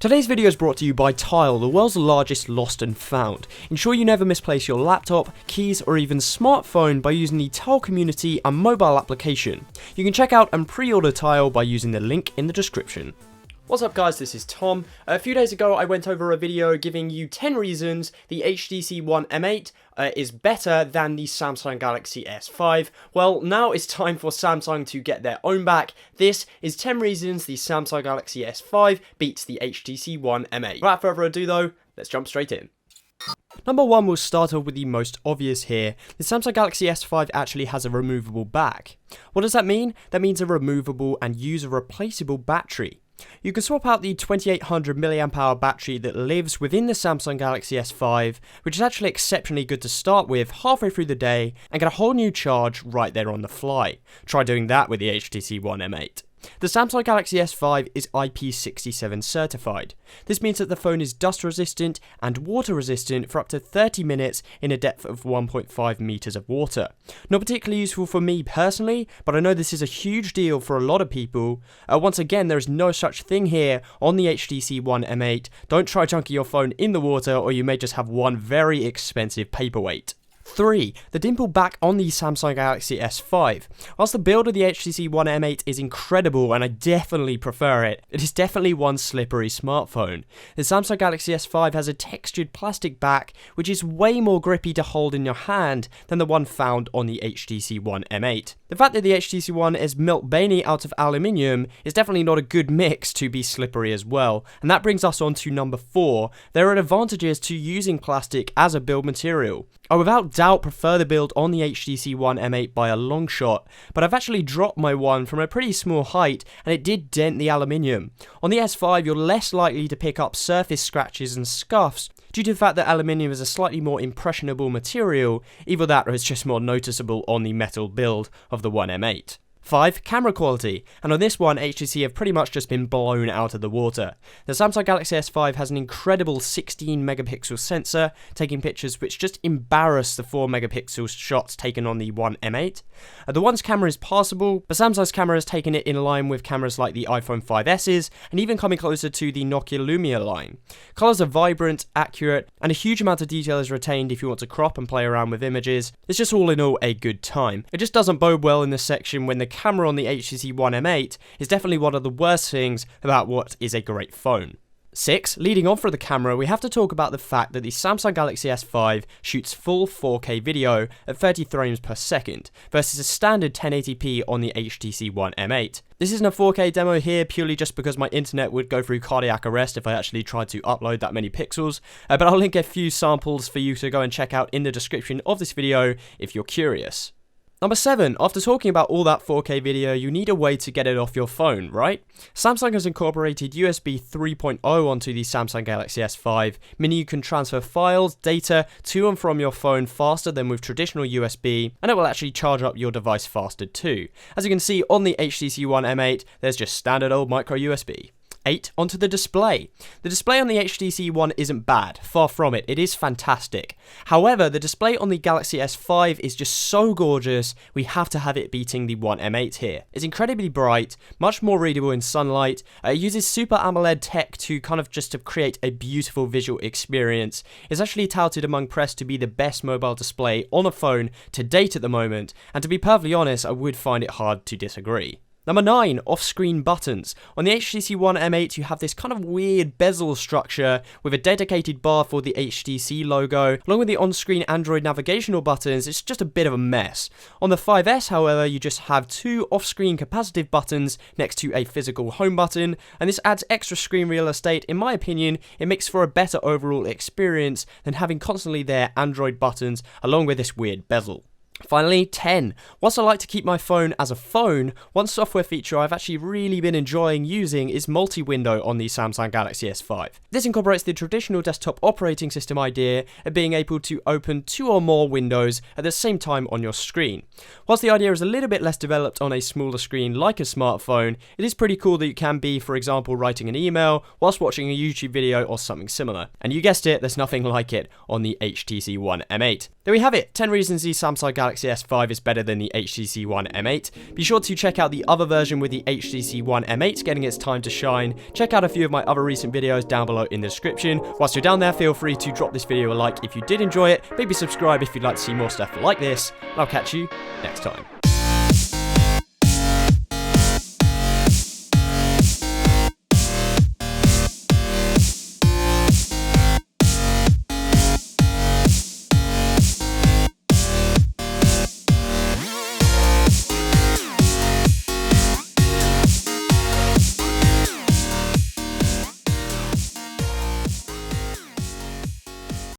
Today's video is brought to you by Tile, the world's largest lost and found. Ensure you never misplace your laptop, keys, or even smartphone by using the Tile community and mobile application. You can check out and pre-order Tile by using the link in the description. What's up guys, this is Tom. A few days ago I went over a video giving you 10 reasons the HTC One M8 is better than the Samsung Galaxy S5. Well, now it's time for Samsung to get their own back. This is 10 reasons the Samsung Galaxy S5 beats the HTC One M8. Without further ado though, let's jump straight in. Number 1, we'll start off with the most obvious here. The Samsung Galaxy S5 actually has a removable back. What does that mean? That means a removable and user replaceable battery. You can swap out the 2800 mAh battery that lives within the Samsung Galaxy S5, which is actually exceptionally good to start with halfway through the day, and get a whole new charge right there on the fly. Try doing that with the HTC One M8. The Samsung Galaxy S5 is IP67 certified. This means that the phone is dust resistant and water resistant for up to 30 minutes in a depth of 1.5 meters of water. Not particularly useful for me personally, but I know this is a huge deal for a lot of people. Once again, there is no such thing here on the HTC One M8. Don't try chunking your phone in the water or you may just have one very expensive paperweight. 3. The dimple back on the Samsung Galaxy S5. Whilst the build of the HTC One M8 is incredible and I definitely prefer it, it is definitely one slippery smartphone. The Samsung Galaxy S5 has a textured plastic back which is way more grippy to hold in your hand than the one found on the HTC One M8. The fact that the HTC One is melt-bany out of aluminium is definitely not a good mix to be slippery as well, and that brings us on to number 4. There are advantages to using plastic as a build material. I without doubt prefer the build on the HTC One M8 by a long shot, but I've actually dropped my one from a pretty small height and it did dent the aluminium. On the S5 you're less likely to pick up surface scratches and scuffs due to the fact that aluminium is a slightly more impressionable material, either that or it's just more noticeable on the metal build of the One M8. 5. Camera quality, and on this one HTC have pretty much just been blown out of the water. The Samsung Galaxy S5 has an incredible 16 megapixel sensor, taking pictures which just embarrass the 4 megapixel shots taken on the One M8. The One's camera is passable, but Samsung's camera has taken it in line with cameras like the iPhone 5S's, and even coming closer to the Nokia Lumia line. Colours are vibrant, accurate, and a huge amount of detail is retained if you want to crop and play around with images. It's just all in all a good time. It just doesn't bode well in this section when the camera on the HTC One M8 is definitely one of the worst things about what is a great phone. 6. Leading on from the camera, we have to talk about the fact that the Samsung Galaxy S5 shoots full 4K video at 30 frames per second versus a standard 1080p on the HTC One M8. This isn't a 4K demo here purely just because my internet would go through cardiac arrest if I actually tried to upload that many pixels, but I'll link a few samples for you to go and check out in the description of this video if you're curious. Number 7, after talking about all that 4K video, you need a way to get it off your phone, right? Samsung has incorporated USB 3.0 onto the Samsung Galaxy S5, meaning you can transfer files, data to and from your phone faster than with traditional USB, and it will actually charge up your device faster too. As you can see on the HTC One M8, there's just standard old micro USB. 8. Onto the display. The display on the HTC One isn't bad, far from it, it is fantastic. However, the display on the Galaxy S5 is just so gorgeous, we have to have it beating the One M8 here. It's incredibly bright, much more readable in sunlight, it uses Super AMOLED tech to just to create a beautiful visual experience. It's actually touted among press to be the best mobile display on a phone to date at the moment, and to be perfectly honest, I would find it hard to disagree. Number 9, off-screen buttons. On the HTC One M8 you have this kind of weird bezel structure with a dedicated bar for the HTC logo. Along with the on-screen Android navigational buttons, it's just a bit of a mess. On the 5S however, you just have 2 off-screen capacitive buttons next to a physical home button, and this adds extra screen real estate. In my opinion, it makes for a better overall experience than having constantly there Android buttons along with this weird bezel. Finally, 10. Whilst I like to keep my phone as a phone, one software feature I've actually really been enjoying using is multi-window on the Samsung Galaxy S5. This incorporates the traditional desktop operating system idea of being able to open 2 or more windows at the same time on your screen. Whilst the idea is a little bit less developed on a smaller screen like a smartphone, it is pretty cool that you can be, for example, writing an email whilst watching a YouTube video or something similar. And you guessed it, there's nothing like it on the HTC One M8. There we have it, 10 reasons the Samsung Galaxy Galaxy S5 is better than the HTC One M8. Be sure to check out the other version with the HTC One M8 getting its time to shine. Check out a few of my other recent videos down below in the description. Whilst you're down there, feel free to drop this video a like if you did enjoy it, maybe subscribe if you'd like to see more stuff like this, and I'll catch you next time.